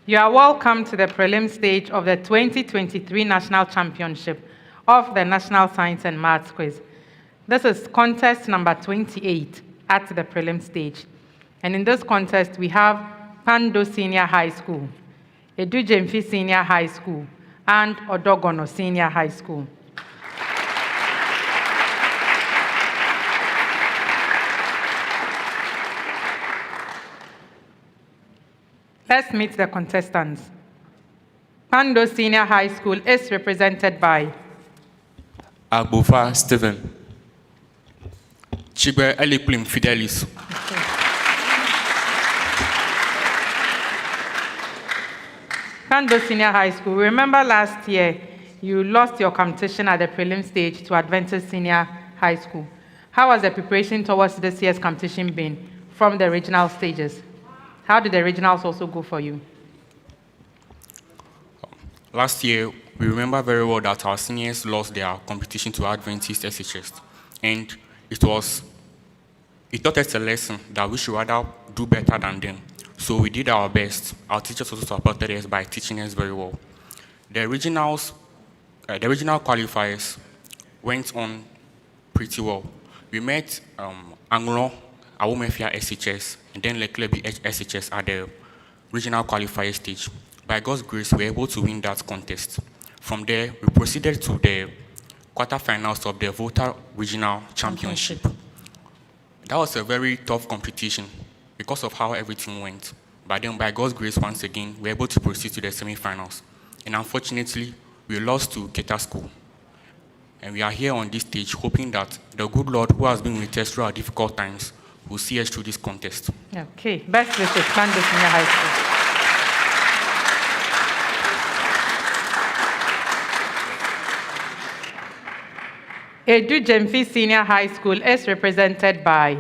You are welcome to the prelim stage of the 2023 National Championship of the National Science and Maths Quiz. This is contest number 28 at the prelim stage. And in this contest, we have KPANDO Senior High School, GYAMFI Senior High School, and ODORGONNO Senior High School. Let's meet the contestants. KPANDO Senior High School is represented by Agbofa Stephen, Chigbe Elikplim Fidelis. KPANDO Senior High School, remember last year you lost your competition at the prelim stage to Adventist Senior High School. How has the preparation towards this year's competition been from the regional stages? How did the regionals also go for you? Last year, we remember very well that our seniors lost their competition to Adventist SHS. And it taught us a lesson that we should rather do better than them. So we did our best. Our teachers also supported us by teaching us very well. The regional qualifiers went on pretty well. We met Anglo, Awomefia SHS, and then Leklebi SHS at the regional qualifier stage. By God's grace, we were able to win that contest. From there, we proceeded to the quarterfinals of the Volta Regional Championship. That was a very tough competition because of how everything went. But then, by God's grace, once again, we were able to proceed to the semifinals. And unfortunately, we lost to Keta School. And we are here on this stage hoping that the good Lord, who has been with us through our difficult times, will see us through this contest. Okay, best wishes, KPANDO Senior High School. GYAMFI Senior High School is represented by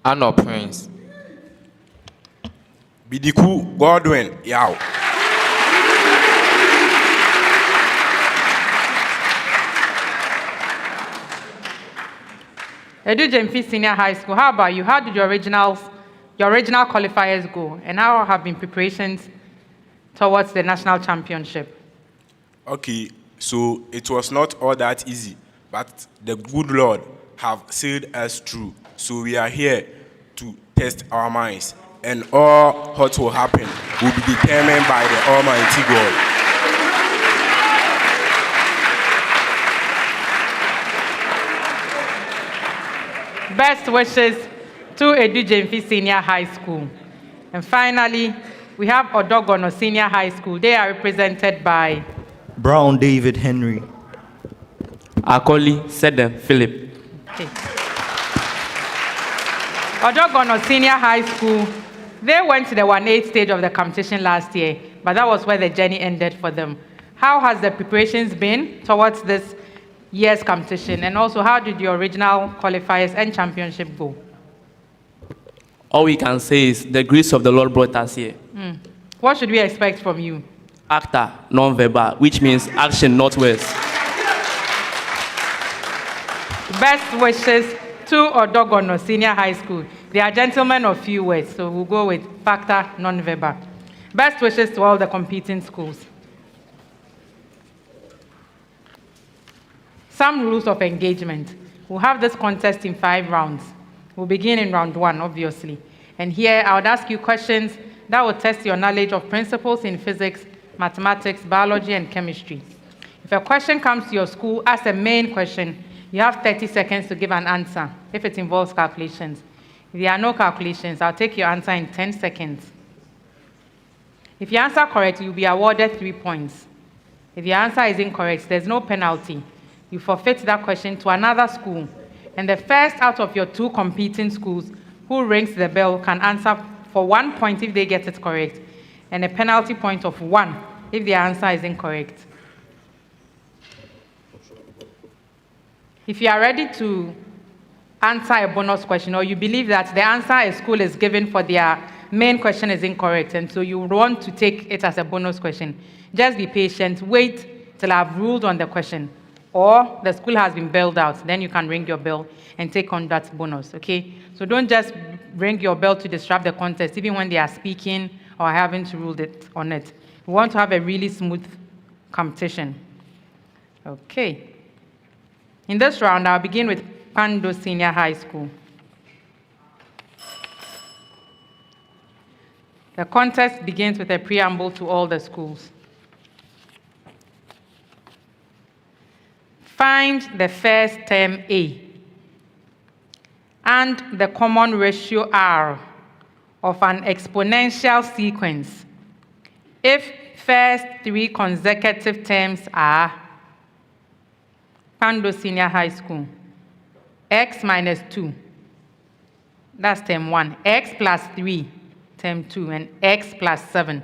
Anno Prince, Bidiku Godwin Yao, GYAMFI Senior High School. How about you? How did your regional qualifiers go? And how have been preparations towards the national championship? Okay, so it was not all that easy, but the good Lord have said us through. So we are here to test our minds, and all what will happen will be determined by the Almighty God. Best wishes to GYAMFI Senior High School. And finally, we have ODORGONNO Senior High School. They are represented by Brown David Henry, Akoli Sedem Philip. Okay. ODORGONNO Senior High School, they went to the 1-8 stage of the competition last year, but that was where the journey ended for them. How has the preparations been towards this year's competition? And also, how did your regional qualifiers and championship go? All we can say is the grace of the Lord brought us here. What should we expect from you? Acta, non-verbal, which means action, not words. Best wishes to ODORGONNO Senior High School. They are gentlemen of few words, so we'll go with factor, non-verbal. Best wishes to all the competing schools. Some rules of engagement. We'll have this contest in 5 rounds. We'll begin in round 1, obviously. And here, I would ask you questions that will test your knowledge of principles in physics, mathematics, biology, and chemistry. If a question comes to your school as a main question, you have 30 seconds to give an answer if it involves calculations. If there are no calculations, I'll take your answer in 10 seconds. If you answer correctly, you'll be awarded 3 points. If your answer is incorrect, there's no penalty. You forfeit that question to another school. And the first out of your 2 competing schools who rings the bell can answer for 1 point if they get it correct, and a penalty point of 1 if their answer is incorrect. If you are ready to answer a bonus question, or you believe that the answer a school is given for their main question is incorrect, and so you want to take it as a bonus question, just be patient, wait till I've ruled on the question, or the school has been bailed out, then you can ring your bell and take on that bonus, okay? So don't just ring your bell to disrupt the contest, even when they are speaking or I haven't ruled it on it. We want to have a really smooth competition. Okay. In this round, I'll begin with KPANDO Senior High School. The contest begins with a preamble to all the schools. Find the first term A and the common ratio R of an exponential sequence if first three consecutive terms are KPANDO Senior High School, x minus 2, that's term 1, x plus 3, term 2, and x plus 7.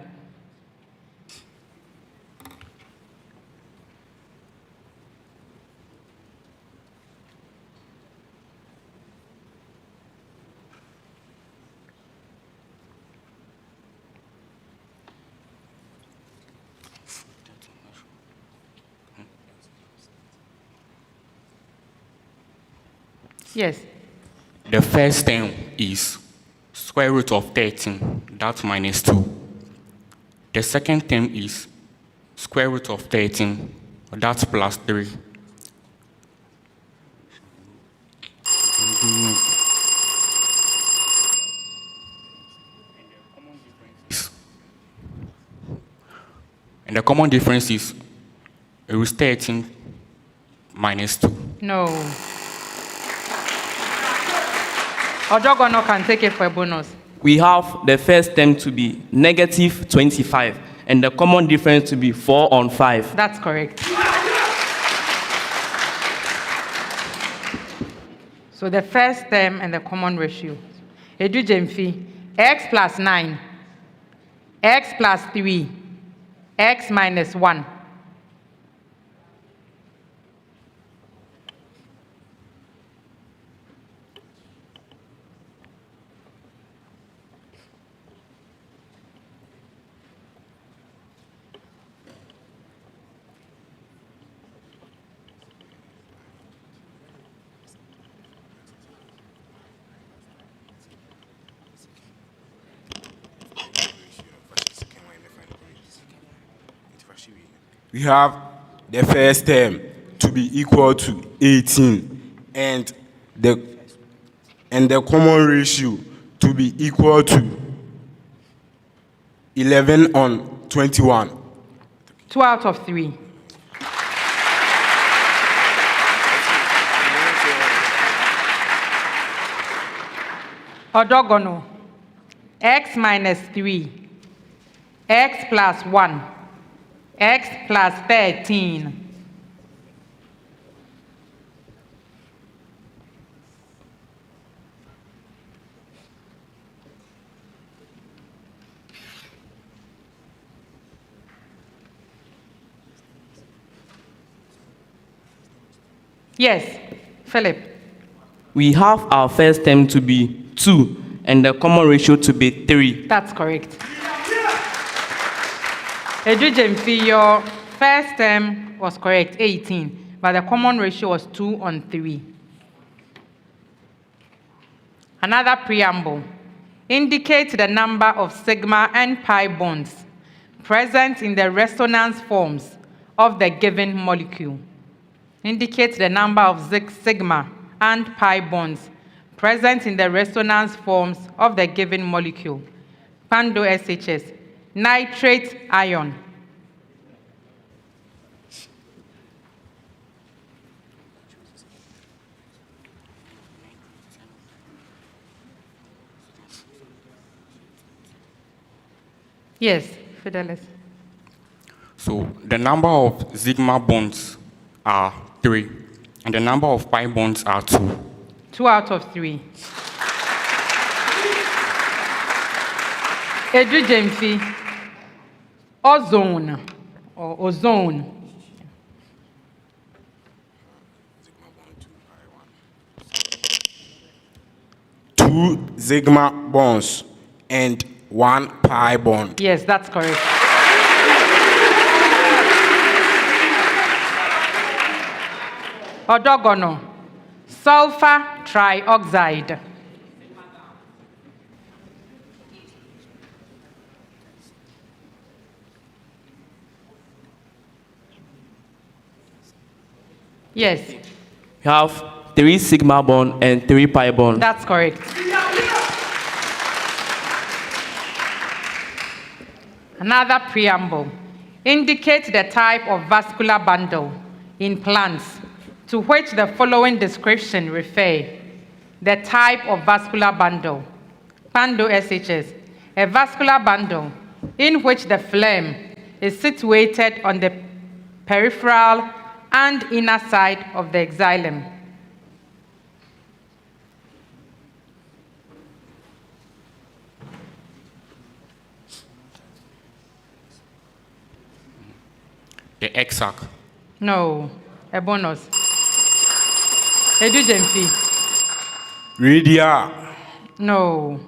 Yes. The first term is square root of 13, that's minus 2. The second term is square root of 13, that's plus 3. And the common difference is root 13 minus 2. No. ODORGONNO can take it for a bonus. We have the first term to be negative 25, and the common difference to be 4 on 5. That's correct. So the first term and the common ratio. GYAMFI, x plus 9, x plus 3, x minus 1. We have the first term to be equal to 18 and the common ratio to be equal to 11 on 21. 2 out of 3. ODORGONNO, x minus 3, x plus 1, x plus 13. Yes, Philip. We have our first term to be 2, and the common ratio to be 3. That's correct. GYAMFI, your first term was correct, 18, but the common ratio was 2 on 3. Another preamble. Indicate the number of sigma and pi bonds present in the resonance forms of the given molecule. Indicate the number of sigma and pi bonds present in the resonance forms of the given molecule. KPANDO SHS, nitrate ion. Yes, Fidelis. So the number of sigma bonds are 3, and the number of pi bonds are 2. 2 out of 3. GYAMFI, ozone or ozone. Two sigma bonds and 1 pi bond. Yes, that's correct. ODORGONNO, sulfur trioxide. Yes, You have 3 sigma bond and 3 pi bond. that's correct. Another preamble. Indicate the type of vascular bundle in plants to which the following description refer. The type of vascular bundle. KPANDO SHS. A vascular bundle in which the phlegm is situated on the peripheral and inner side of the xylem. The exarch. No, a bonus. Edu GYAMFI. Radia. No.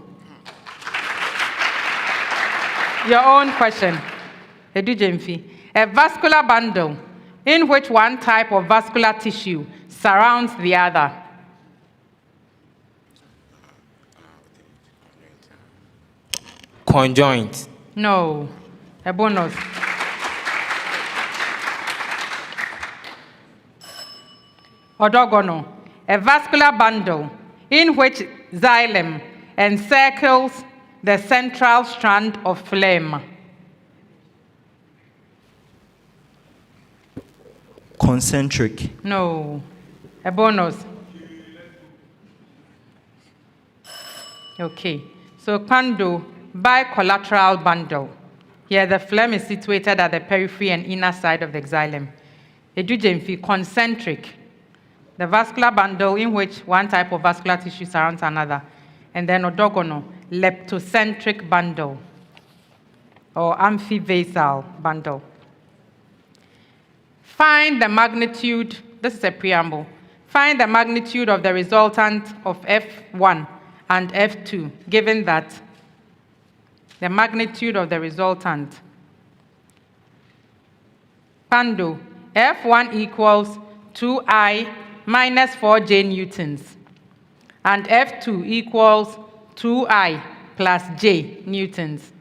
Your own question. Edu GYAMFI. A vascular bundle in which one type of vascular tissue surrounds the other. Conjoint. No. A bonus. ODORGONNO. A vascular bundle in which xylem encircles the central strand of phlegm. Concentric. No. A bonus. Okay. So KPANDO bicollateral bundle. Here the phlegm is situated at the periphery and inner side of the xylem. Edu GYAMFI, concentric. The vascular bundle in which one type of vascular tissue surrounds another. And then ODORGONNO, leptocentric bundle or amphivasal bundle. Find the magnitude, this is a preamble. Find the magnitude of the resultant of F1 and F2, given that the magnitude of the resultant. KPANDO, F1 equals 2I minus 4J newtons, and F2 equals 2I plus J newtons.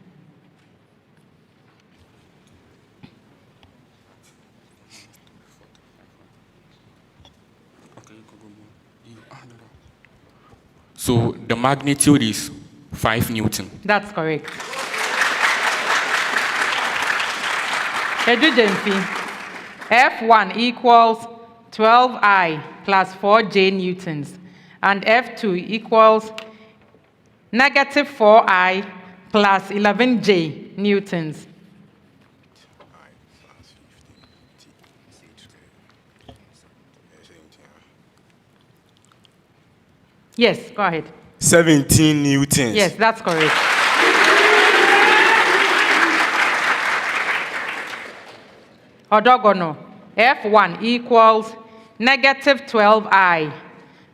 So the magnitude is 5 Newton. That's correct. Edu GYAMFI, F1 equals 12I plus 4J newtons, and F2 equals negative 4I plus 11J newtons. Yes, go ahead. 17 newtons. Yes, that's correct. ODORGONNO, F1 equals negative 12I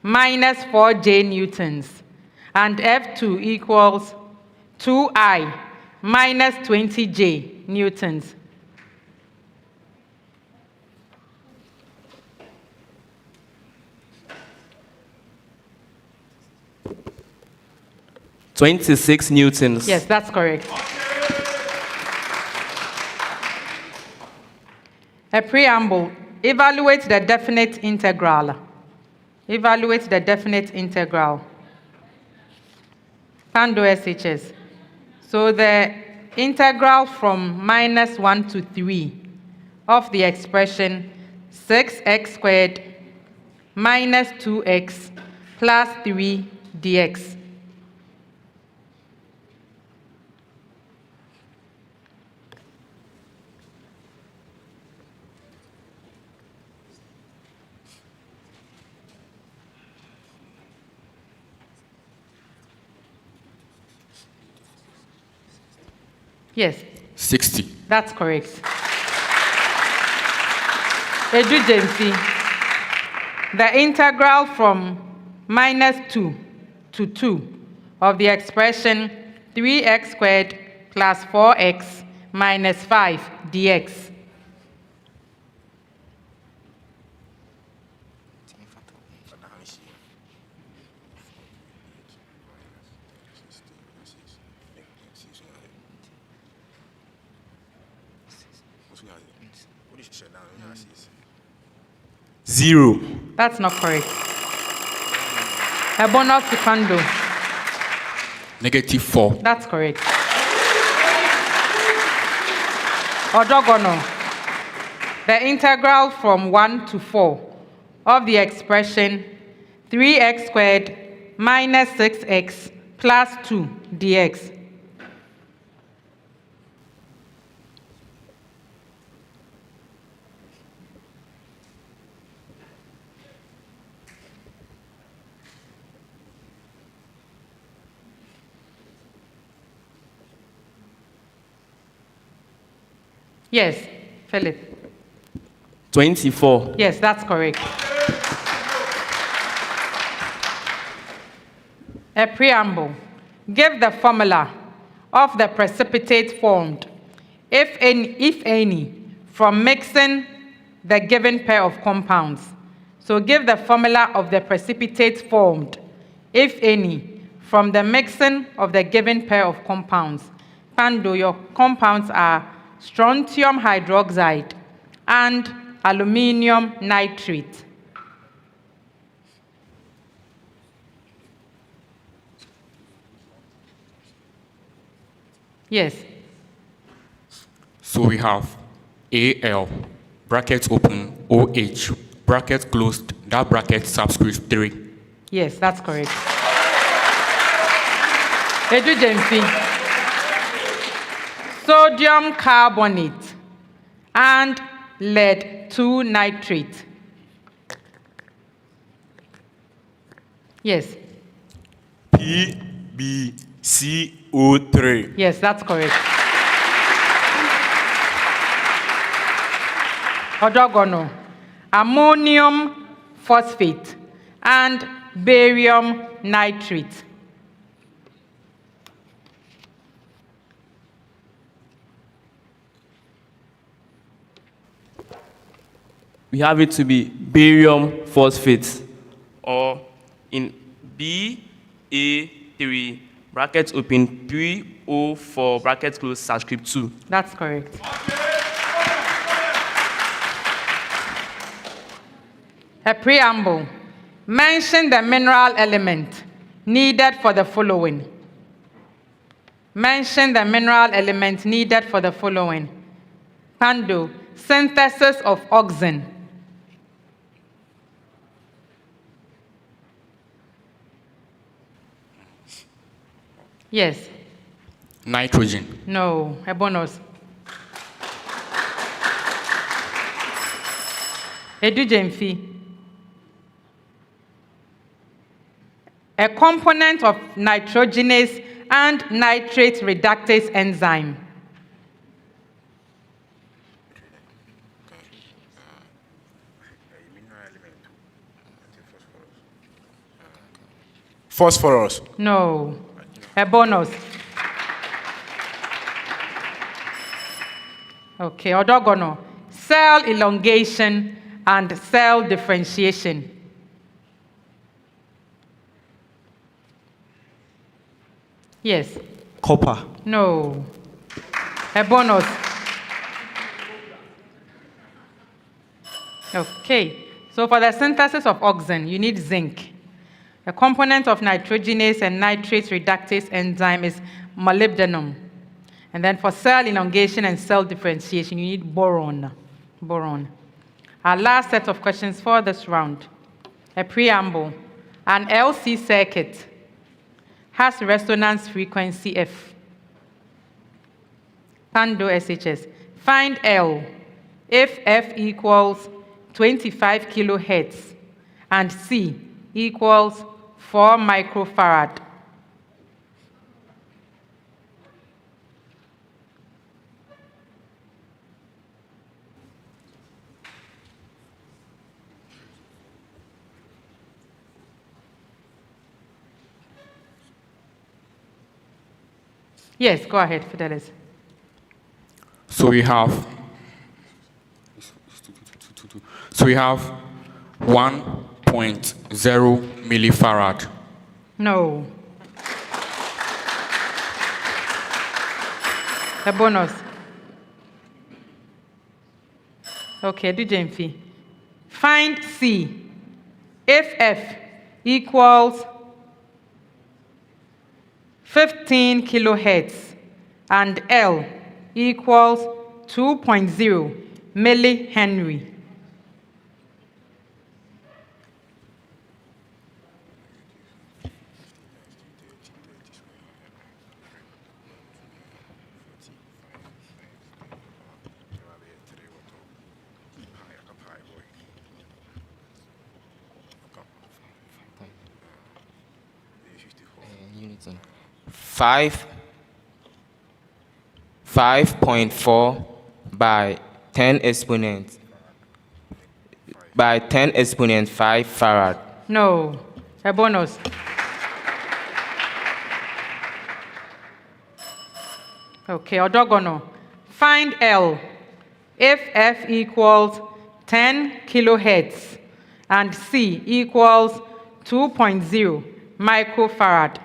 minus 4J newtons, and F2 equals 2I minus 20J newtons. $26 newtons. Yes, that's correct. A preamble. Evaluate the definite integral. Evaluate the definite integral. KPANDO SHS. So the integral from -1 to 3 of the expression 6x squared minus 2x plus 3 dx. Yes, 60. that's correct. Edu GYAMFI, the integral from -2 to 2 of the expression 3x squared plus 4x minus 5 dx. 0. That's not correct. A bonus to KPANDO. -4. That's correct. ODORGONNO. The integral from 1 to 4 of the expression 3x squared minus 6x plus 2 dx. Yes, Philip. 24. Yes, that's correct. A preamble. Give the formula of the precipitate formed, if any, from mixing the given pair of compounds. So give the formula of the precipitate formed, if any, from the mixing of the given pair of compounds. KPANDO, your compounds are strontium hydroxide and aluminium nitrate. Yes. So we have Al, bracket open, OH, bracket closed, that bracket subscript 3. Yes, that's correct. GYAMFI. Sodium carbonate and lead 2 nitrate. Yes. PbCO3. Yes, that's correct. ODORGONNO. Ammonium phosphate and barium nitrate. We have it to be barium phosphate, or in BA3, bracket open, 3O4, bracket close, subscript 2. That's correct. A preamble. Mention the mineral element needed for the following. Mention the mineral element needed for the following. KPANDO, synthesis of oxen. Yes. Nitrogen. No. A bonus. GYAMFI. A component of nitrogenase and nitrate reductase enzyme. Phosphorus. No. A bonus. Okay, ODORGONNO. Cell elongation and cell differentiation. Yes. Copper. No. A bonus. Okay. So for the synthesis of oxen, you need zinc. A component of nitrogenase and nitrate reductase enzyme is molybdenum. And then for cell elongation and cell differentiation, you need boron. Boron. Our last set of questions for this round. A preamble. An LC circuit has resonance frequency F. KPANDO SHS. Find L if F equals 25 kilohertz and C equals 4 microfarad. Yes, go ahead, Fidelis. So we have 1.0 millifarad. No. A bonus. Okay, GYAMFI. Find C if F equals 15 kilohertz and L equals 2.0 millihenry. Units 5.4 by 10 exponent 5 farad. No, a bonus. Okay, Odogono. Find L if F equals 10 kilohertz and C equals 2.0 microfarad.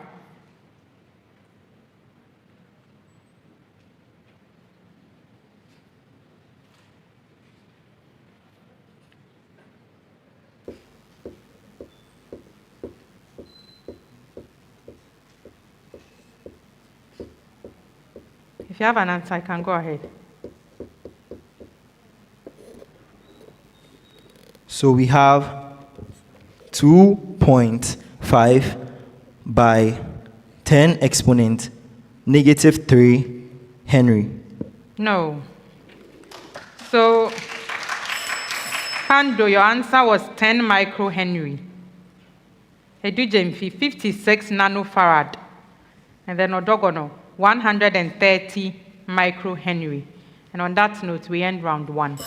If you have an answer, I can go ahead. So we have 2.5 by 10 exponent negative 3 Henry. No. So, Pando, your answer was 10 microhenry. GYAMFI, 56 nanofarad. And then Odogono, 130 microhenry. And on that note, we end round 1.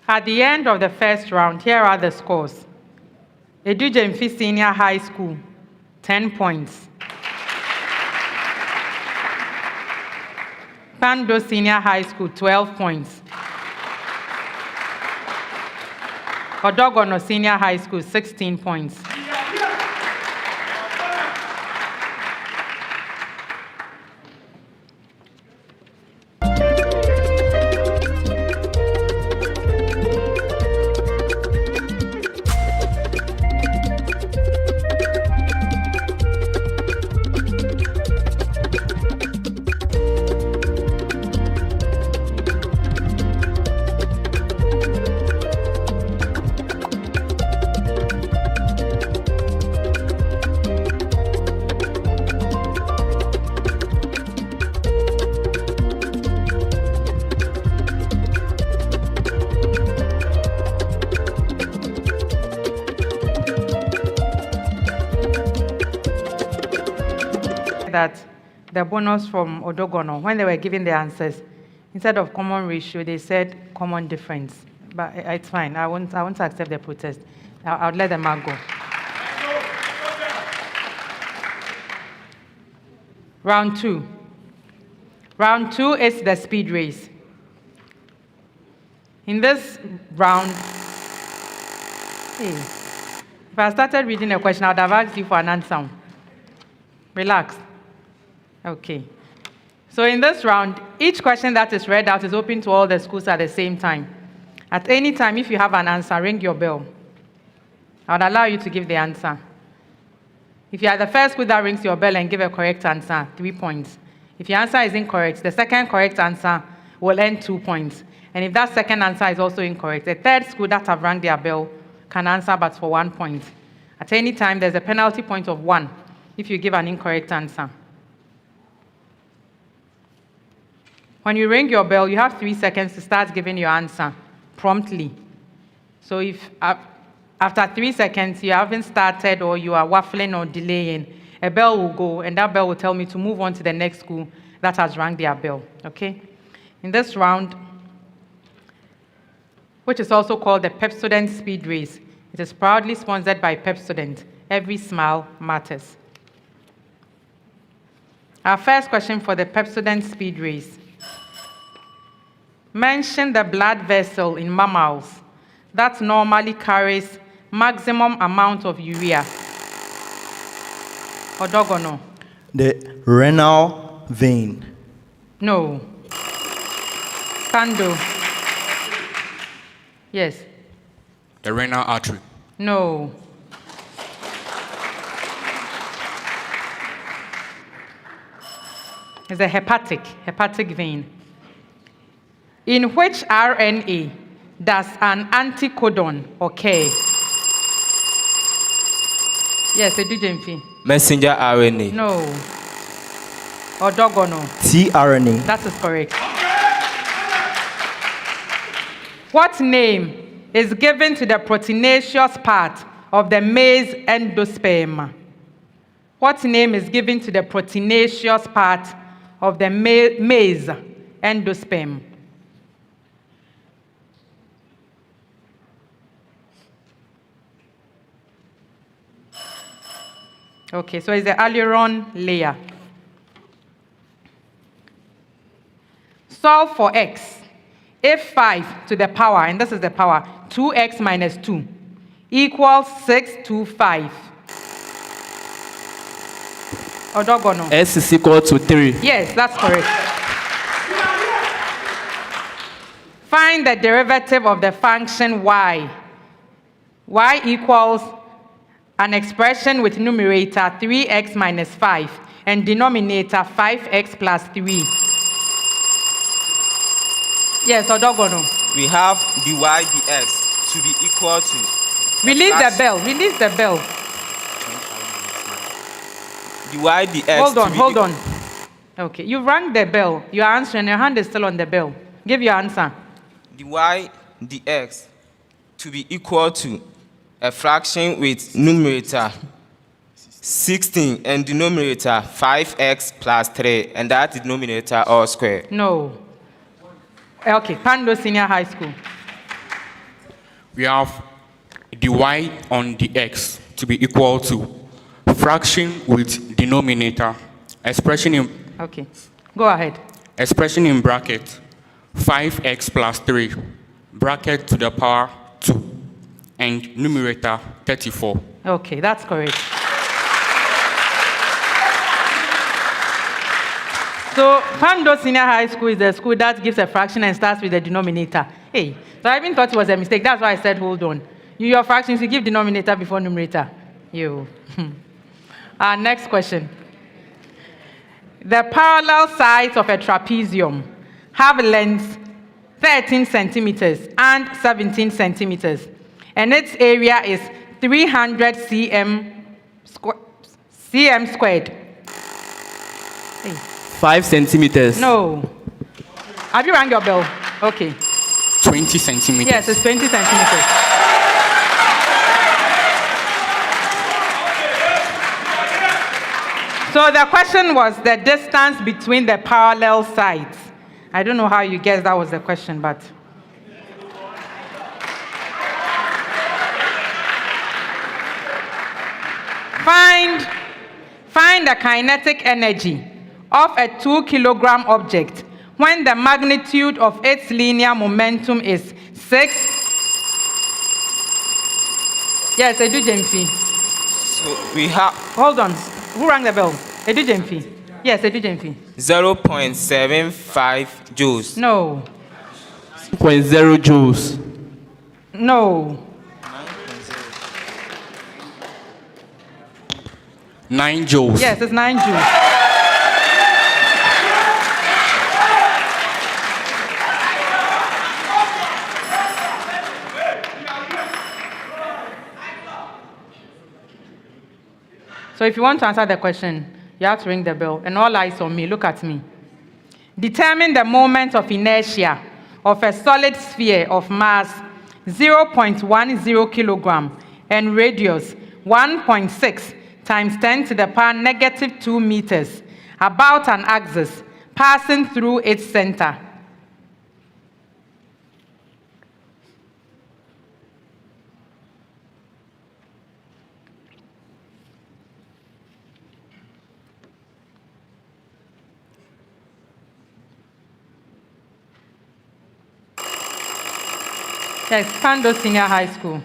At the end of the first round, here are the scores. GYAMFI Senior High School, 10 points. Pando Senior High School, 12 points. Odogono Senior High School, 16 points. That the bonus from Odogono, when they were giving the answers, instead of common ratio, they said common difference. But it's fine. I won't accept the protest. I'll let them out go. Round 2. Round 2 is the speed race. In this round, if I started reading a question, I would have asked you for an answer. Relax. Okay. So in this round, each question that is read out is open to all the schools at the same time. At any time, if you have an answer, ring your bell. I would allow you to give the answer. If you are the first school that rings your bell and give a correct answer, 3 points. If your answer is incorrect, the second correct answer will earn 2 points. And if that second answer is also incorrect, the third school that have rang their bell can answer but for 1 point. At any time, there's a penalty point of 1 if you give an incorrect answer. When you ring your bell, you have 3 seconds to start giving your answer promptly. So if after 3 seconds you haven't started or you are waffling or delaying, a bell will go, and that bell will tell me to move on to the next school that has rang their bell, okay? In this round, which is also called the Pepsodent Speed Race, it is proudly sponsored by Pepsodent. Every smile matters. Our first question for the Pepsodent Speed Race. Mention the blood vessel in mammals that normally carries maximum amount of urea. ODORGONNO. The renal vein. No. KPANDO. Yes. The renal artery. No. It's a hepatic vein. In which RNA does an anticodon occur? Yes, a GYAMFI. Messenger RNA. No. ODORGONNO. tRNA. That is correct. What name is given to the proteinaceous part of the maize endosperm? What name is given to the proteinaceous part of the maize endosperm? Okay, so it's the aileron layer. Solve for x. If 5 to the power, and this is the power, 2x minus 2 equals 625. ODORGONNO. S is equal to 3. Yes, that's correct. Find the derivative of the function y. Y equals an expression with numerator 3x minus 5 and denominator 5x plus 3. Yes, ODORGONNO. We have dy dx to be equal to. Release the bell. Release the bell. Dy dx. Hold on. Okay, you rang the bell. Your answer and your hand is still on the bell. Give your answer. Dy dx to be equal to a fraction with numerator 16 and denominator 5x plus 3, and that denominator all square. No. Okay, KPANDO Senior High School. We have dy on dx to be equal to fraction with denominator, expression in Okay, go ahead. expression in bracket 5x plus 3 bracket to the power 2 and numerator 34. Okay, that's correct. So, KPANDO Senior High School is the school that gives a fraction and starts with the denominator. Hey, so I even thought it was a mistake. That's why I said, hold on. Your fractions, you give denominator before numerator. You. Our next question. The parallel sides of a trapezium have lengths 13 centimeters and 17 centimeters, and its area is 300 cm squared. Hey. 5 centimeters. No. Have you rang your bell? Okay. 20 centimeters. Yes, it's 20 centimeters. So the question was the distance between the parallel sides. I don't know how you guessed that was the question, but. Find the kinetic energy of a 2-kilogram object when the magnitude of its linear momentum is 6. Yes, I do, GYAMFI. So we have. Hold on. Who rang the bell? I do, GYAMFI. Yes, I do, GYAMFI. 0.75 joules. No. 0.0 joules. No. 9 joules. Yes, it's 9 joules. So if you want to answer the question, you have to ring the bell. And all eyes on me. Look at me. Determine the moment of inertia of a solid sphere of mass 0.10 kilogram and radius 1.6 times 10 to the power negative 2 meters about an axis passing through its center. Yes, KPANDO Senior High School.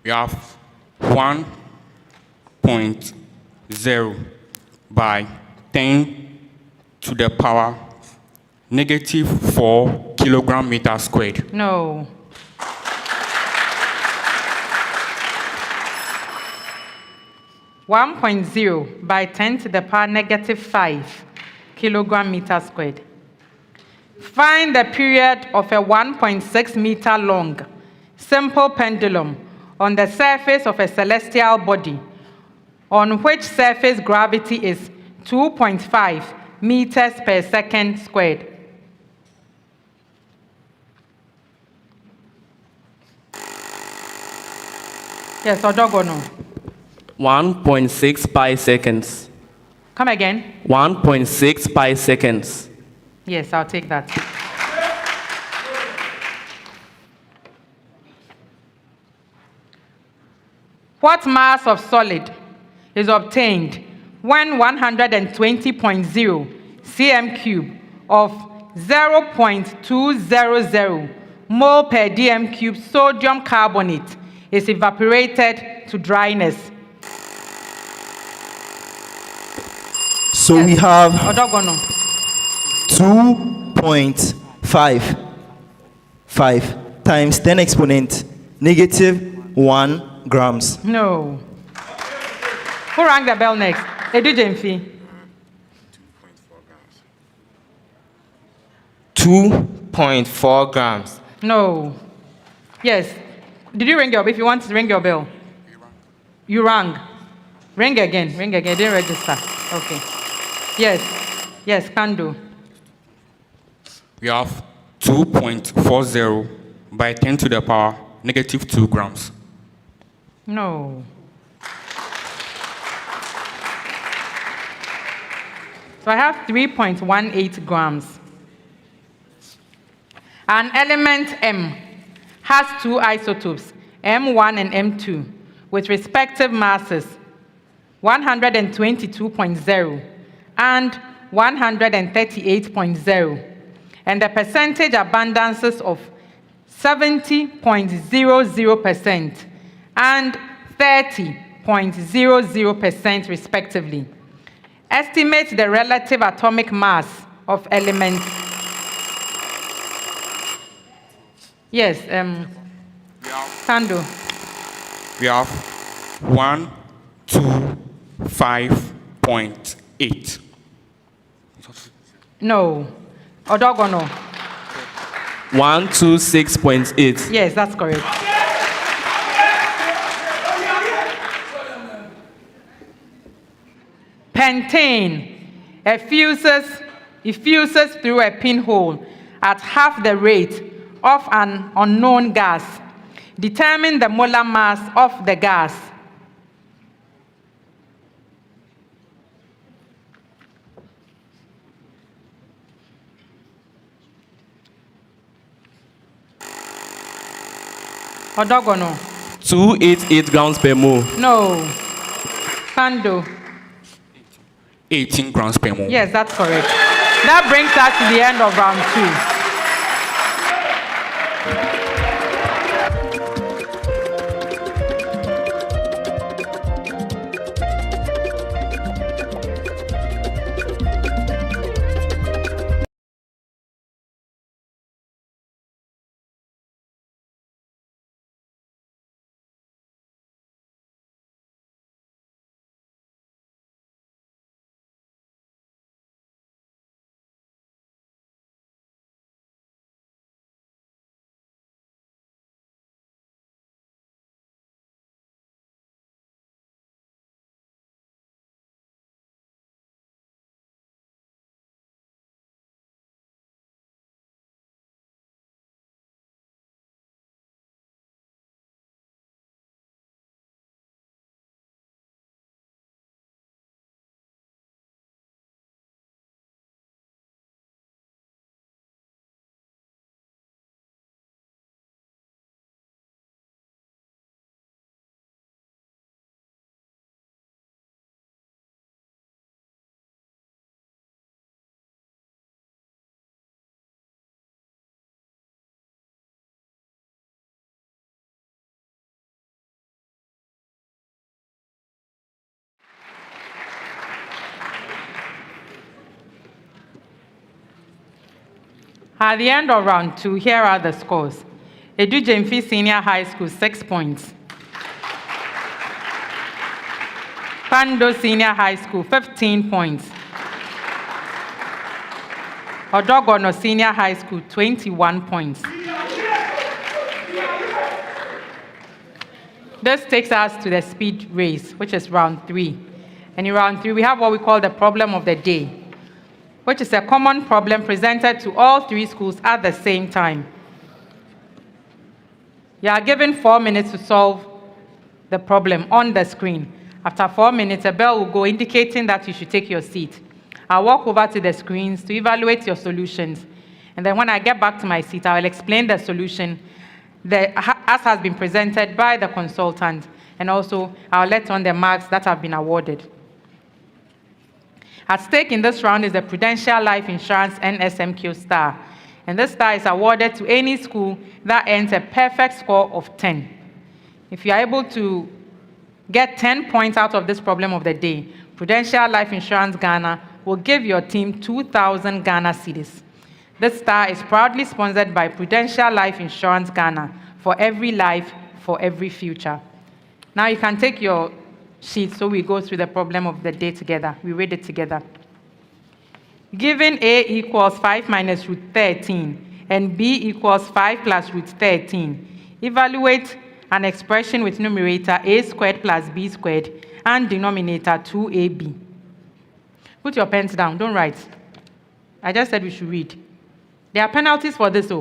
We have 1.0 by 10 to the power negative 4 kilogram meter squared. No. One point zero by 10 to the power negative 5 kilogram meter squared. Find the period of a 1.6 meter long simple pendulum on the surface of a celestial body on which surface gravity is 2.5 meters per second squared. Yes, ODORGONNO. 1.6 pi seconds. Come again. 1.6 pi seconds. Yes, I'll take that. What mass of solid is obtained when 120.0 cm cube of 0.200 mole per dm cube sodium carbonate is evaporated to dryness? So we have ODORGONNO. 2.55 times 10 exponent negative 1 grams. No. Who rang the bell next? GYAMFI. 2.4 grams. No. Yes. Did you ring your bell? If you want to ring your bell. You rang. Ring again. Ring again. Didn't register. Okay. Yes. Yes, KPANDO. We have 2.40 by 10 to the power negative 2 grams. No. So I have 3.18 grams. An element M has two isotopes, M1 and M2, with respective masses 122.0 and 138.0, and the percentage abundances of 70.00% and 30.00% respectively. Estimate the relative atomic mass of elements. Yes, KPANDO. We have 125.8. No. ODORGONNO. 126.8. Yes, that's correct. Pentane effuses through a pinhole at half the rate of an unknown gas. Determine the molar mass of the gas. ODORGONNO. 288 grams per mole. No. KPANDO. 18 grams per mole. Yes, that's correct. That brings us to the end of round 2. At the end of round 2, here are the scores. GYAMFI Senior High School, 6 points. KPANDO Senior High School, 15 points. ODORGONNO Senior High School, 21 points. This takes us to the speed race, which is round 3. And in round 3, we have what we call the problem of the day, which is a common problem presented to all 3 schools at the same time. You are given 4 minutes to solve the problem on the screen. After 4 minutes, a bell will go indicating that you should take your seat. I'll walk over to the screens to evaluate your solutions. And then when I get back to my seat, I will explain the solution as has been presented by the consultant. And also, I'll let on the marks that have been awarded. At stake in this round is the Prudential Life Insurance NSMQ star. And this star is awarded to any school that earns a perfect score of 10. If you are able to get 10 points out of this problem of the day, Prudential Life Insurance Ghana will give your team 2,000 Ghana cedis. This star is proudly sponsored by Prudential Life Insurance Ghana, for every life, for every future. Now you can take your sheet so we go through the problem of the day together. We read it together. Given A equals 5 minus root 13 and B equals 5 plus root 13, evaluate an expression with numerator a squared plus b squared and denominator 2ab. Put your pens down, don't write. I just said we should read. There are penalties for this.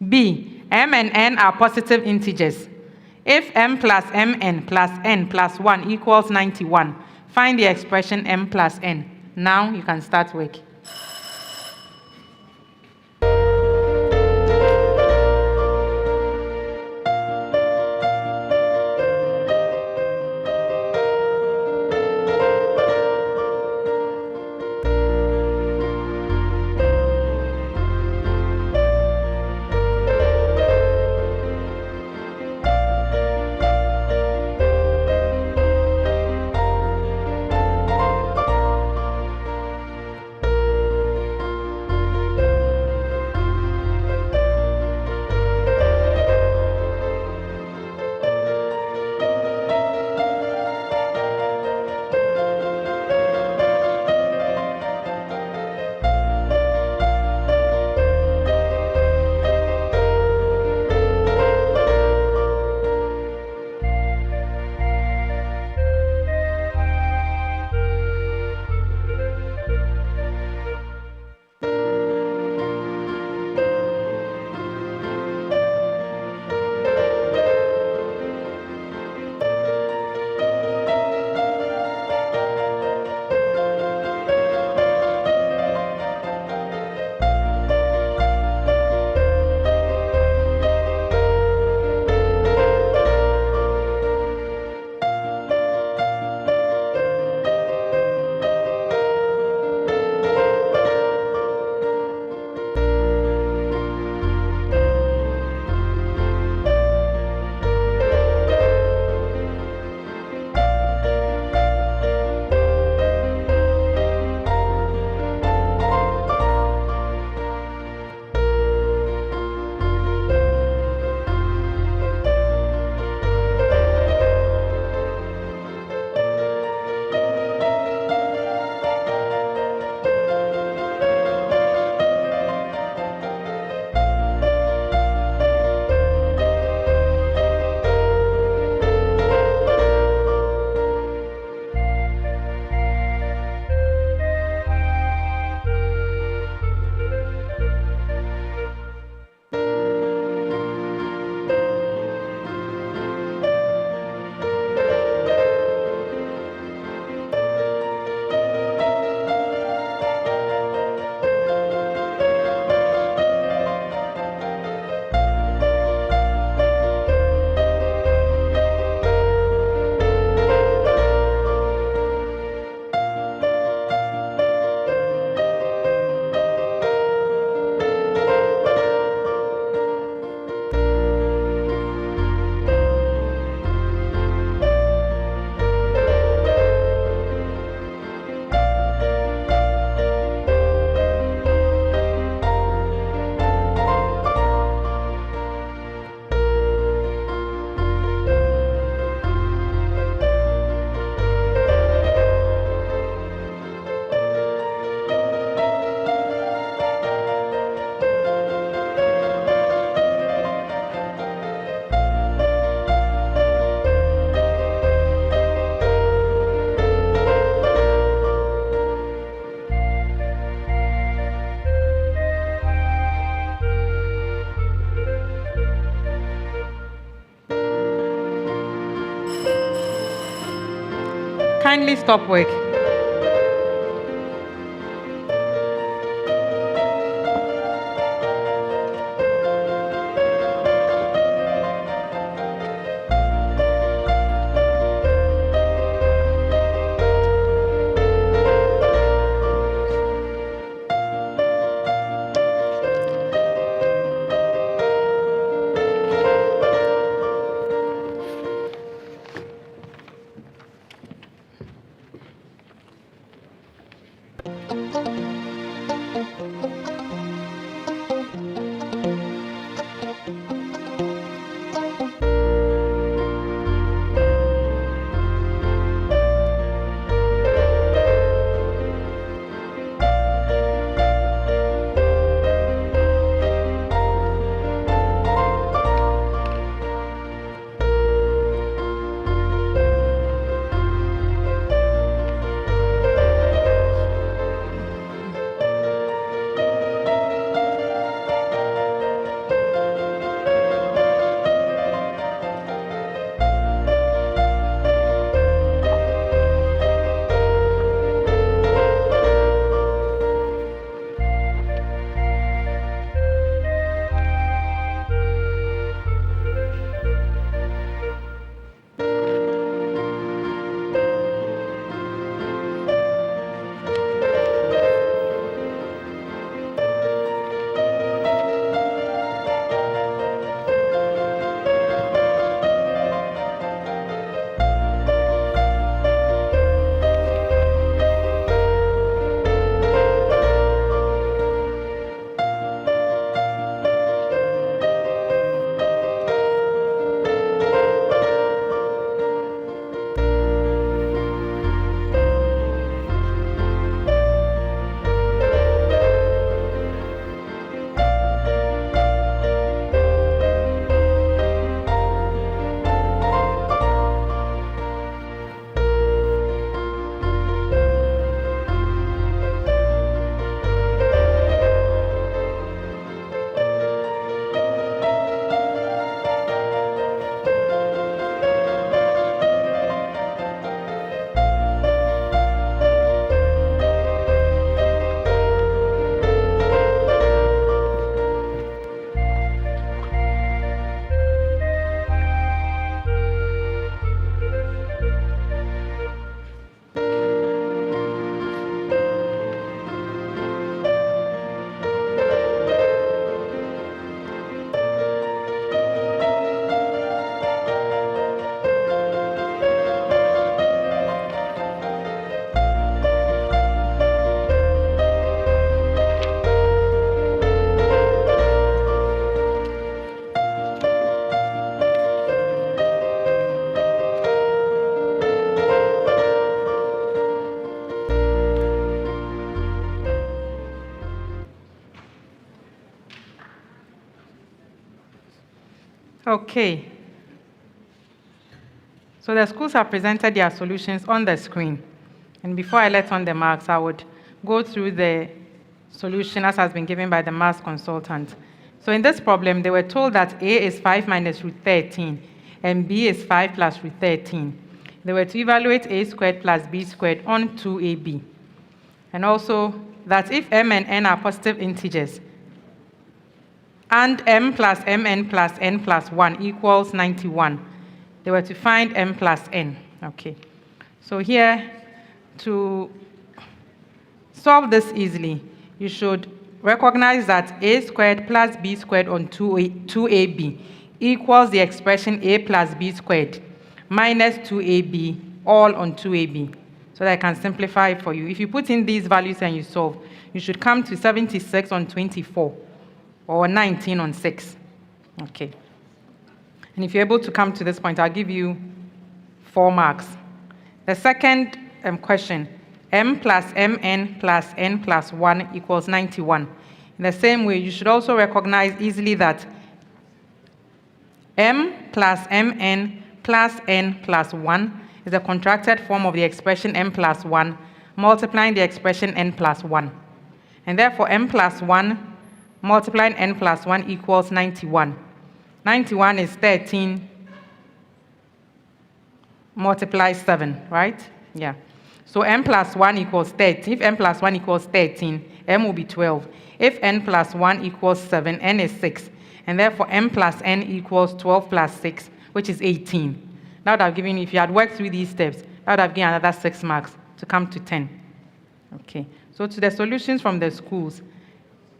B, m and n are positive integers. If m plus mn plus n plus 1 equals 91, find the expression m plus n. Now you can start work. kindly stop work. Okay. So the schools have presented their solutions on the screen. And before I let on the marks, I would go through the solution as has been given by the maths consultant. So in this problem, they were told that A is 5 minus root 13 and B is 5 plus root 13. They were to evaluate A squared plus B squared on 2AB. And also that if M and N are positive integers, and M plus Mn plus N plus 1 equals 91, they were to find M plus N. Okay. So here, to solve this easily, you should recognize that A squared plus B squared on 2AB equals the expression A plus B squared minus 2AB all on 2AB. So that I can simplify it for you. If you put in these values and you solve, you should come to 76 on 24 or 19 on 6. Okay. And if you're able to come to this point, I'll give you 4 marks. The second question, M plus Mn plus N plus 1 equals 91. In the same way, you should also recognize easily that M plus Mn plus N plus 1 is a contracted form of the expression M plus 1 multiplying the expression N plus 1. And therefore, M plus 1 multiplying N plus 1 equals 91. 91 is 13 multiply 7, right? Yeah. So n plus 1 equals 13. If n plus 1 equals 13, m will be 12. If n plus 1 equals 7, n is 6. And therefore, m plus n equals 12 plus 6, which is 18. That would have given, if you had worked through these steps, that would have given another 6 marks to come to 10. Okay. So to the solutions from the schools.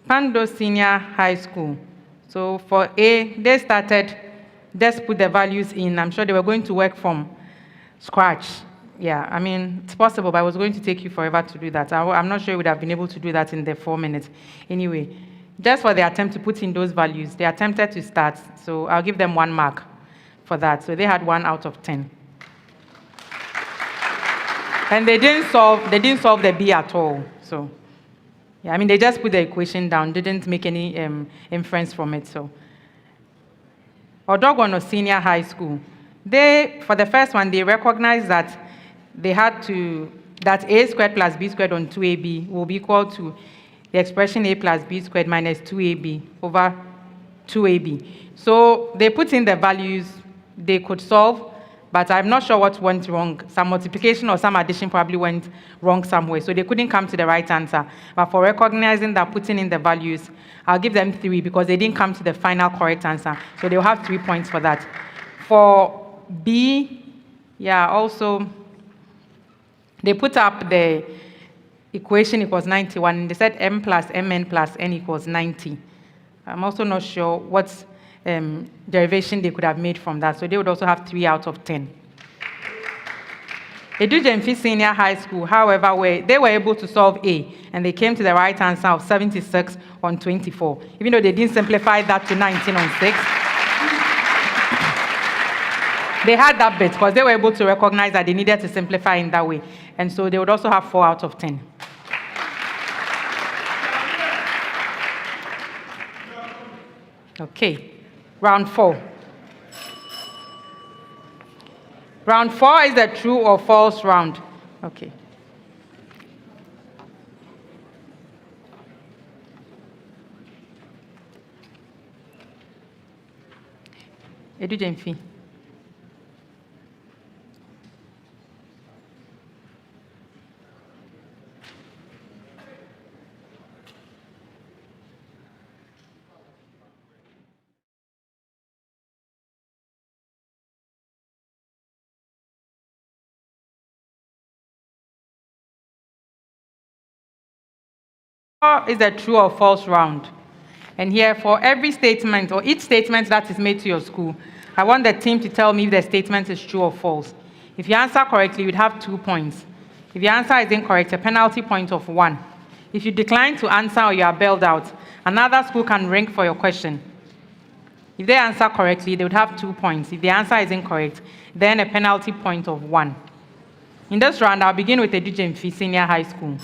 KPANDO Senior High School. So for A, they started, just put the values in. I'm sure they were going to work from scratch. Yeah, I mean, it's possible, but it was going to take you forever to do that. I'm not sure you would have been able to do that in the 4 minutes. Anyway, just for the attempt to put in those values, they attempted to start, so I'll give them 1 mark for that. So they had 1 out of 10. And they didn't solve the B at all. So, yeah, I mean, they just put the equation down, didn't make any inference from it. So, ODORGONNO Senior High School, for the first one, they recognized that they had to, that a squared plus b squared on 2ab will be equal to the expression a plus b squared minus 2ab over 2ab. So they put in the values they could solve, but I'm not sure what went wrong. Some multiplication or some addition probably went wrong somewhere, so they couldn't come to the right answer. But for recognizing that, putting in the values, I'll give them 3 because they didn't come to the final correct answer. So they'll have 3 points for that. For B, yeah, also, they put up the equation equals 91, and they said m plus mn plus n equals 90. I'm also not sure what derivation they could have made from that, so they would also have 3 out of 10. GYAMFI Senior High School, however, they were able to solve A, and they came to the right answer of 76 on 24, even though they didn't simplify that to 19 on 6. They had that bit because they were able to recognize that they needed to simplify in that way. And so they would also have 4 out of 10. Okay, round 4. Round 4 is the true or false round. Okay. GYAMFI. Is a true or false round. And here, for every statement or each statement that is made to your school, I want the team to tell me if the statement is true or false. If you answer correctly, you'd have 2 points. If your answer is incorrect, a penalty point of 1. If you decline to answer or you are bailed out, another school can rank for your question. If they answer correctly, they would have 2 points. If the answer is incorrect, then a penalty point of 1. In this round, I'll begin with GYAMFI Senior High School.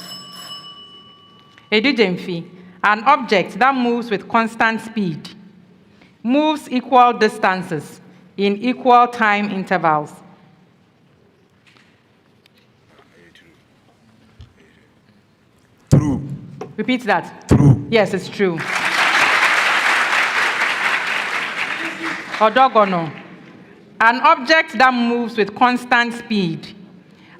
GYAMFI, an object that moves with constant speed, moves equal distances in equal time intervals. True. Repeat that. True. Yes, it's true. ODORGONNO, an object that moves with constant speed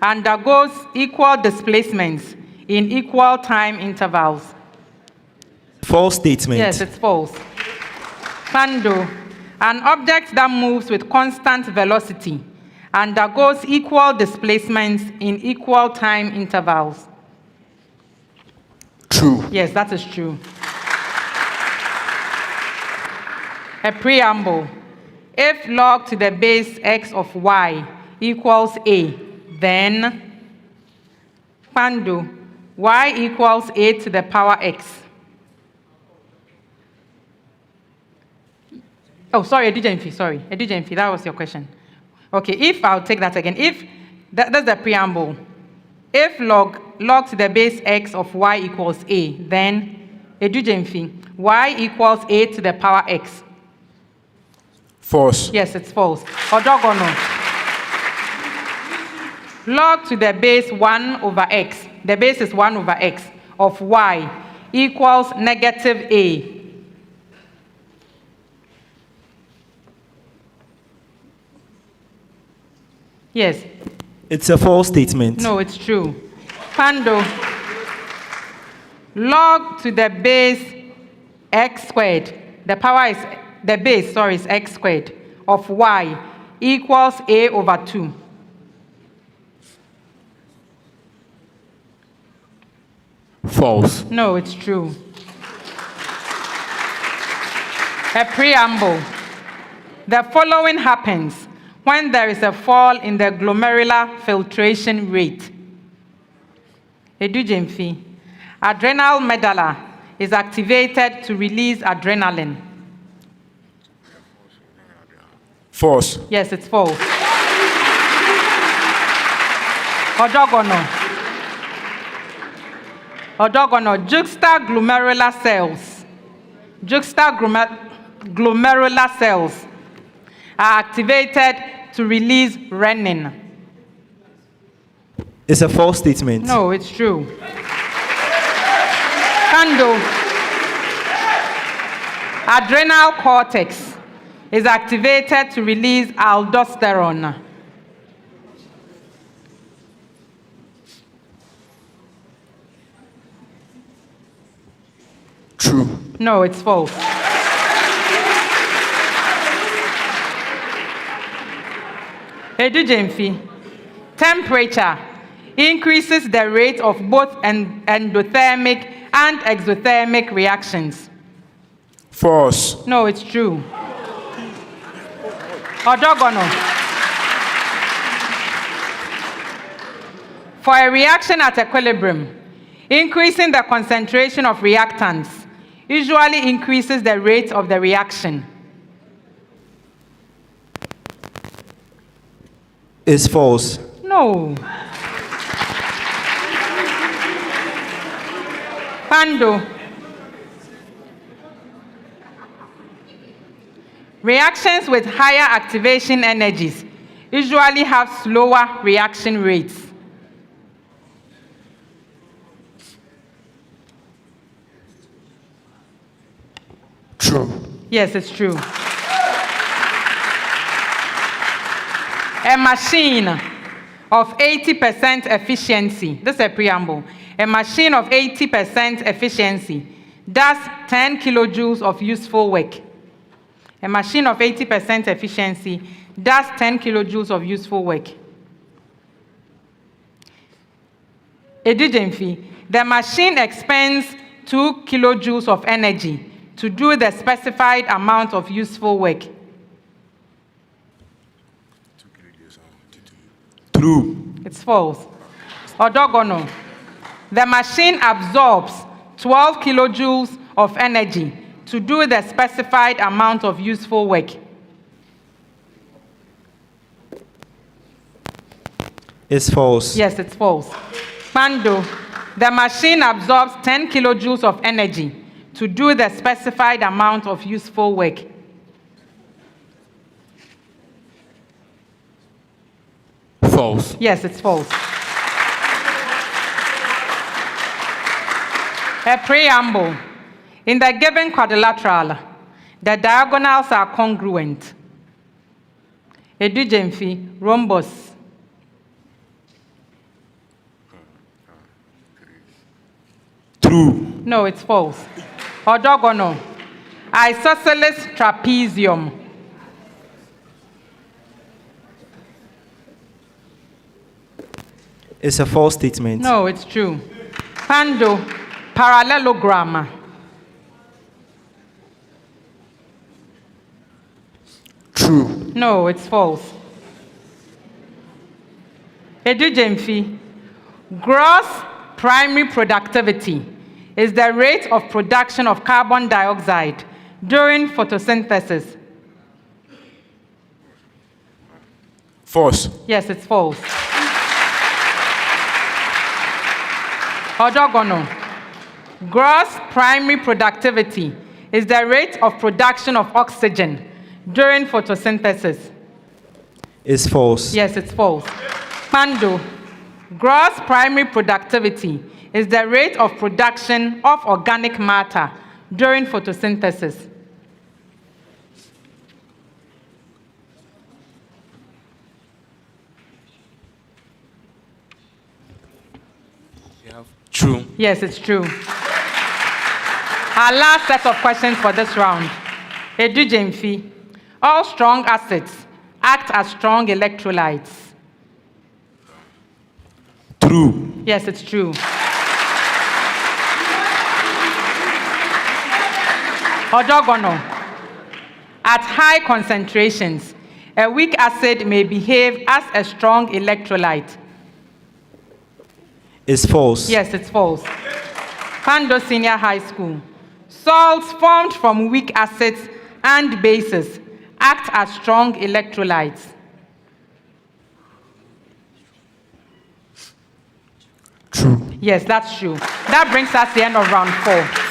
undergoes equal displacements in equal time intervals. False statement. Yes, it's false. KPANDO, an object that moves with constant velocity undergoes equal displacements in equal time intervals. True. Yes, that is true. A preamble. If log to the base x of y equals a, then KPANDO, y equals a to the power x. Oh, sorry, GYAMFI, that was your question. Okay, if I'll take that again. If that's the preamble. If log to the base x of y equals a, then GYAMFI, y equals a to the power x. False. Yes, it's false. ODORGONNO. Log to the base 1 over x, the base is 1 over x, of y equals negative a. Yes. It's a false statement. No, it's true. Pando. Log to the base x squared. The base is x squared of y equals a over 2. False. No, it's true. A preamble. The following happens when there is a fall in the glomerular filtration rate. Edu GYAMFI. Adrenal medulla is activated to release adrenaline. False. Yes, it's false. ODORGONNO. Juxtaglomerular cells. Juxtaglomerular cells are activated to release renin. It's a false statement. No, it's true. Pando. Adrenal cortex is activated to release aldosterone. True. No, it's false. Edu GYAMFI. Temperature increases the rate of both endothermic and exothermic reactions. False. No, it's true. ODORGONNO. For a reaction at equilibrium, increasing the concentration of reactants usually increases the rate of the reaction. It's false. No. Pando. Reactions with higher activation energies usually have slower reaction rates. True. Yes, it's true. A machine of 80% efficiency, this is a preamble. A machine of 80% efficiency does 10 kilojoules of useful work. A machine of 80% efficiency does 10 kilojoules of useful work. Edu GYAMFI. The machine expends 2 kilojoules of energy to do the specified amount of useful work. True. It's false. ODORGONNO. The machine absorbs 12 kilojoules of energy to do the specified amount of useful work. It's false. Yes, it's false. Pando. The machine absorbs 10 kilojoules of energy to do the specified amount of useful work. False. Yes, it's false. A preamble. In the given quadrilateral, the diagonals are congruent. Edu GYAMFI. Rhombus. True. No, it's false. ODORGONNO. Isosceles trapezium. It's a false statement. No, it's true. Pando. Parallelogram. True. No, it's false. Edu GYAMFI. Gross primary productivity is the rate of production of carbon dioxide during photosynthesis. False. Yes, it's false. ODORGONNO. Gross primary productivity is the rate of production of oxygen during photosynthesis. It's false. Yes, it's false. Pando. Gross primary productivity is the rate of production of organic matter during photosynthesis. True. Yes, it's true. Our last set of questions for this round. GYAMFI. All strong acids act as strong electrolytes. True. Yes, it's true. ODORGONNO. At high concentrations, a weak acid may behave as a strong electrolyte. Is false. Yes, it's false. KPANDO Senior High School. Salts formed from weak acids and bases act as strong electrolytes. True. Yes, that's true. That brings us to the end of round 4.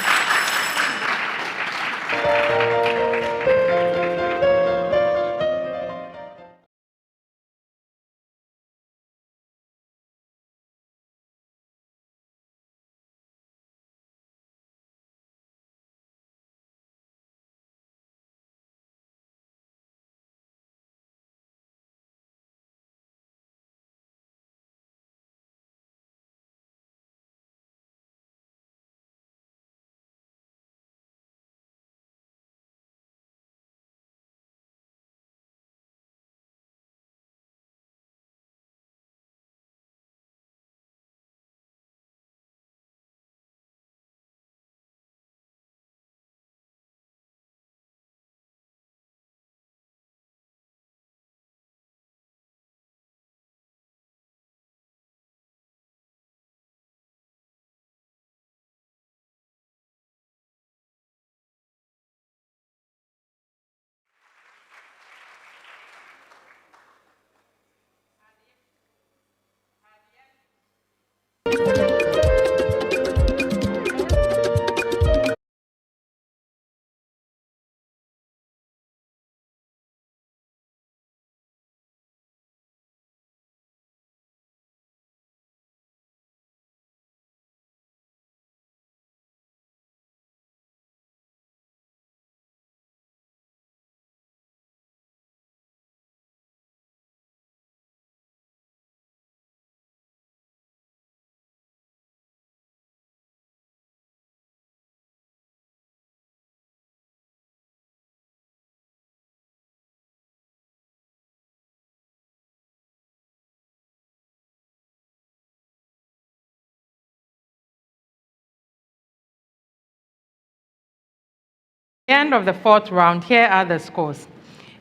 At the end of the 4th round, here are the scores.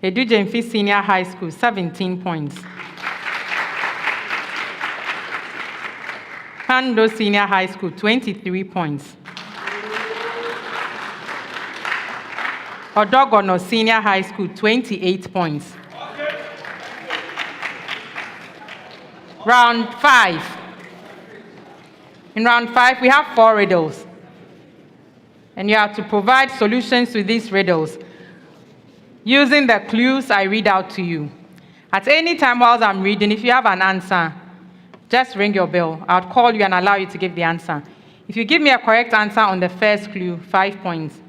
GYAMFI Senior High School, 17 points. KPANDO Senior High School, 23 points. ODORGONNO Senior High School, 28 points. Round 5. In round 5, we have 4 riddles. And you have to provide solutions to these riddles using the clues I read out to you. At any time while I'm reading, if you have an answer, just ring your bell. I'll call you and allow you to give the answer. If you give me a correct answer on the first clue, 5 points.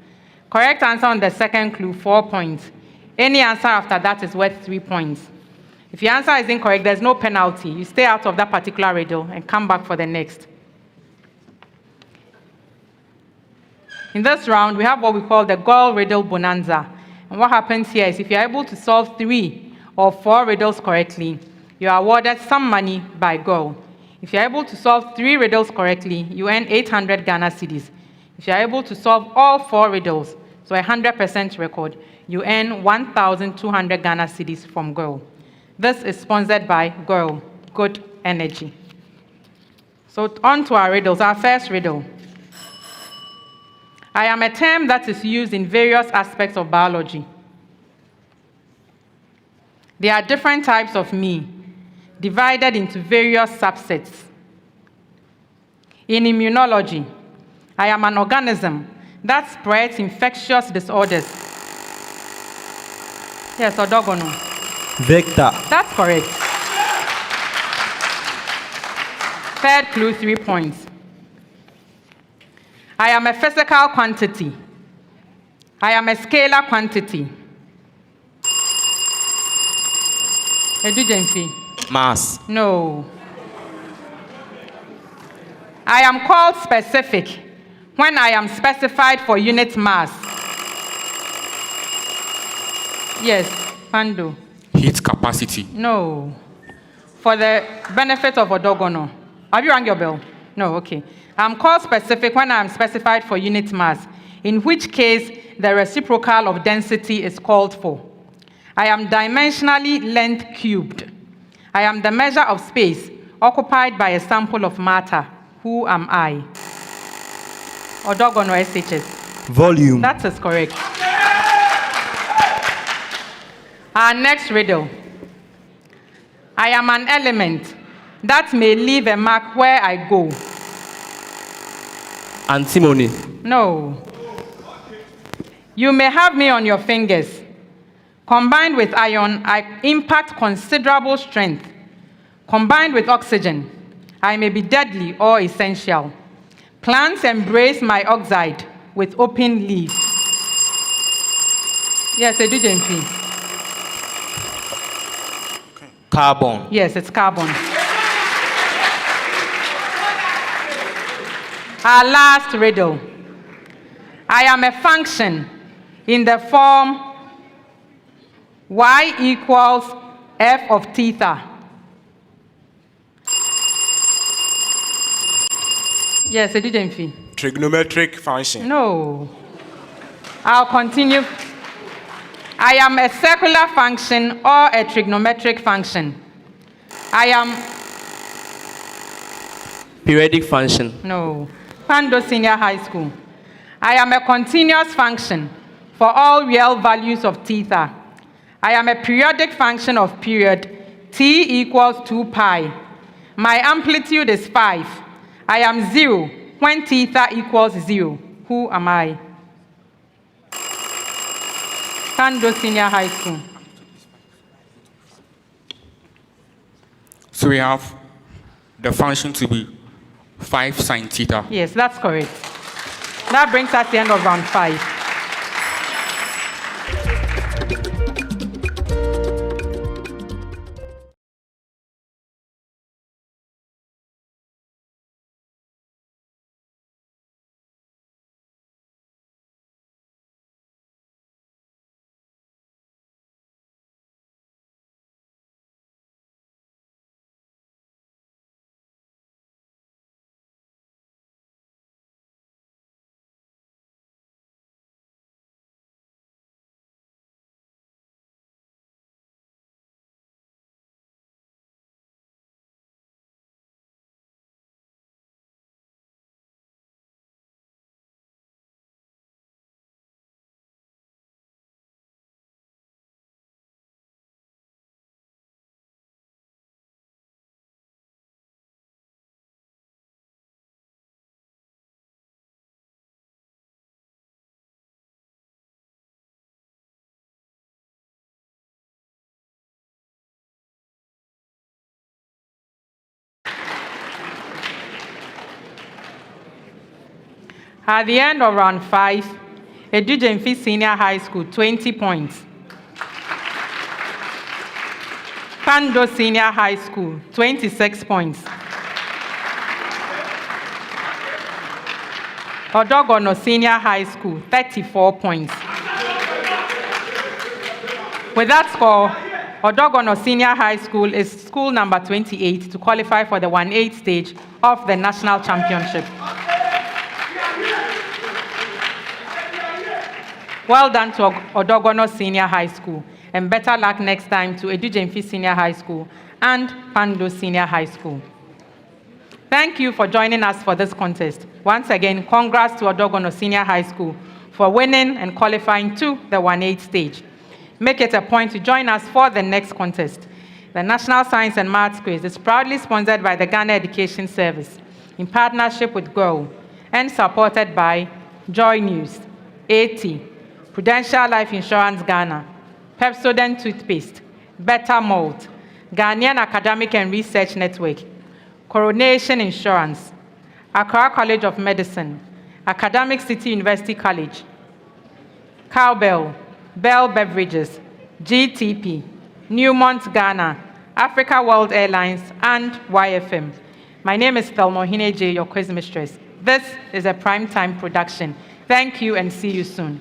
Correct answer on the second clue, 4 points. Any answer after that is worth 3 points. If your answer is incorrect, there's no penalty. You stay out of that particular riddle and come back for the next. In this round, we have what we call the Girl Riddle Bonanza. And what happens here is if you're able to solve 3 or 4 riddles correctly, you are awarded some money by Girl. If you're able to solve 3 riddles correctly, you earn 800 Ghana cedis. If you're able to solve all 4 riddles, so a 100% record, you earn 1,200 Ghana cedis from Girl. This is sponsored by Girl, Good Energy. So on to our riddles. Our first riddle. I am a term that is used in various aspects of biology. There are different types of me, divided into various subsets. In immunology, I am an organism that spreads infectious disorders. Yes, ODORGONNO. Vector. That's correct. Third clue, 3 points. I am a physical quantity. I am a scalar quantity. GYAMFI. Mass. No. I am called specific when I am specified for unit mass. Yes, Pando. Heat capacity. No. For the benefit of ODORGONNO. Have you rang your bell? No, okay. I'm called specific when I'm specified for unit mass, in which case the reciprocal of density is called for. I am dimensionally length cubed. I am the measure of space occupied by a sample of matter. Who am I? ODORGONNO SHS. Volume. That is correct. Our next riddle. I am an element that may leave a mark where I go. Antimony. No. You may have me on your fingers. Combined with iron, I impact considerable strength. Combined with oxygen, I may be deadly or essential. Plants embrace my oxide with open leaves. Yes, they do, GYAMFI. Carbon. Yes, it's carbon. Our last riddle. I am a function in the form y equals f of theta. Yes, it did, GYAMFI. Trigonometric function. No. I'll continue. I am a circular function or a trigonometric function. I am... Periodic function. No. Pando Senior High School. I am a continuous function for all real values of theta. I am a periodic function of period t equals 2 pi. My amplitude is 5. I am 0 when theta equals 0. Who am I? Pando Senior High School. So we have the function to be 5 sine theta. Yes, that's correct. That brings us to the end of round 5. At the end of round 5, GYAMFI Senior High School, 20 points. Pando Senior High School, 26 points. ODORGONNO Senior High School, 34 points. With that score, ODORGONNO Senior High School is school number 28 to qualify for the 1/8 stage of the National Championship. Well done to ODORGONNO Senior High School, and better luck next time to GYAMFI Senior High School and Pando Senior High School. Thank you for joining us for this contest. Once again, congrats to ODORGONNO Senior High School for winning and qualifying to the 1/8 stage. Make it a point to join us for the next contest. The National Science and Maths Quiz is proudly sponsored by the Ghana Education Service in partnership with GOAL and supported by Joy News, AT, Prudential Life Insurance Ghana, Pepsodent Toothpaste, Better Malt, Ghanaian Academic and Research Network, Coronation Insurance, Accra College of Medicine, Academic City University College, Cowbell, Bell Beverages, GTP, Newmont Ghana, Africa World Airlines, and YFM. My name is Thelma Ohene J, your quiz mistress. This is a primetime production. Thank you and see you soon.